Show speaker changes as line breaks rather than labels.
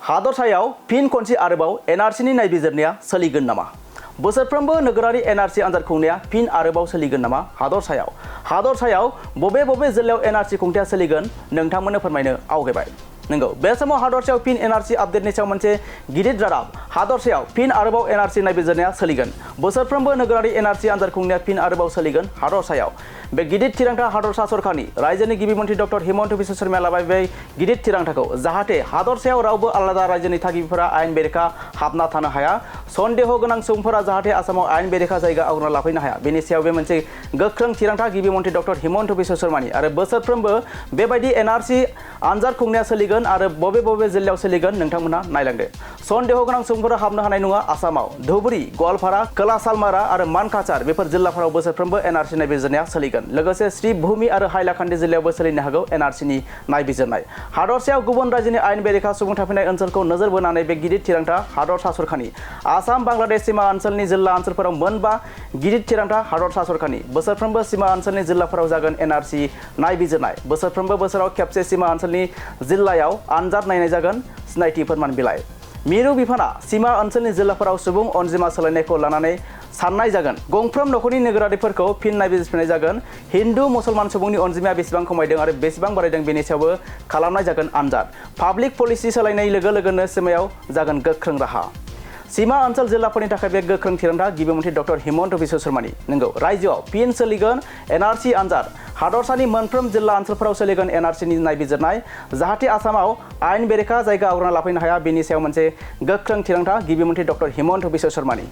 हादरसायाव fin खनसे आरोबाव एनआरसीनि नायबिजिरनाया सोलिगोन नामा? बोसोरफ्रोमबो नोगोरारि एनआरसी आनजाद खुंनाया फिन आरोबाव सोलिगोन नामा हादरसायाव बबे जिल्लायाव एनआरसी खुंथाया सोलिगोन नोंथांमोननो फोरमायनो आवगायबाय। नंगौ, बे समाव हादरसायाव फिन एनआरसी आपडेटनि सायाव मोनसे गिदिर रादाब। हादरसायाव फिन आरोबाव एनआरसी नायबिजिरनाया सोलिगोन। बोसोरफ्रोमबो नोगोरारि एनआरसी आनजाद खुंनाया फिन आरोबाव सोलिगोन हादरसायाव। बे गिदिर थिरांथा हादरसा सरकारनि रायजोनि गिबि मन्थ्रि डक्टर हिमन्त बिश्व शर्माया लाबाय बे गिदिर थिरांथाखौ जाहाथे हादरसायाव रावबो आलादा रायजोनि थागिबिफोरा आयेन बेरेखा हाबना थानो हाया, सन्देह गोनां सुबुंफोरा जाहाथे आसामाव आयेन बेरेखा जायगा आवग्रिना लाफैनो हाया, बेनि सायाव बे मोनसे गोख्रों थिरांथा गिबि मन्थ्रि डक्टर हिमन्त बिश्व शर्मानि। आरो बोसोरफ्रोमबो बेबायदि एनआरसी आनजाद खुंनाया सोलिगोन आरो बबे जिल्लायाव सोलिगोन नोंथांमोनहा नायलांदो। सन्देह गोनां सुबुंफोरा हाबनो हानाय नङा आसामाव। धुबुरी, गवालपारा, खोला सालमारा आरो मानकाचार बेफोर जिल्लाफोराव बोसोरफ्रोमबो एनआरसी नायबिजिरनाया सोलिगोन। लोगोसे श्रीभूमि आरो हाइलाकान्दि जिल्लायावबो सोलिनो हागौ एनआरसीनि नायबिजिरनाय। हादरसायाव गुबुन रायजोनि आयेन बेरेखा सुबुं थाफैनाय ओनसोलखौ नोजोर बोनानै बे गिदिर थिरांथा हादरसा सरकारनि। आसाम बांलादेश सीमा ओनसोलनि जिल्ला ओनसोलफोराव मोनबा गिदिर थिरांथा हादरसा सरकारनि। बोसोरफ्रोमबो सीमा ओनसोलनि जिल्लाफोराव जागोन एनआरसी नायबिजिरनाय। बोसोरफ्रोमबो बोसोराव खेबसे सीमा ओनसोलनि जिल्लायाव आनजाद नायनाय जागोन सिनायथि फोरमान बिलाइ। मिरु बिफाना सीमा ओनसोलनि जिल्लाफोराव सुबुं अनजिमा सोलायनायखौ लानानै साननाय जागोन। गंफ्रोम नखरनि नोगोरारिफोरखौ फिन नायबिजिरफिननाय जागोन। हिन्दु मुसलमान सुबुंनि अनजिमाया बेसेबां खमायदों आरो बेसेबां बारायदों बेनि सायावबो खालामनाय जागोन आनजाद। पाब्लिक पलिसि सोलायनाय लोगो लोगोनो सीमायाव जागोन गोख्रों राहा। सीमा ओनसोल जिल्लाफोरनि थाखाय बे गोख्रों थिरांथा गिबि मन्थ्रि डक्टर हिमन्त बिश्व शर्मानि। नंगौ, रायजोआव फिन सोलिगोन एनआरसी आनजाद। हादरसानि मोनफ्रोम जिल्ला ओनसोलफोराव सोलिगोन एनआरसीनि नायबिजिरनाय। जाहाथे आसामाव आयेन बेरेखा जायगा आवग्रिना लाफैनो हाया, बेनि सायाव मोनसे गोख्रों थिरांथा गिबि मन्थ्रि डक्टर हिमन्त बिश्व शर्मानि।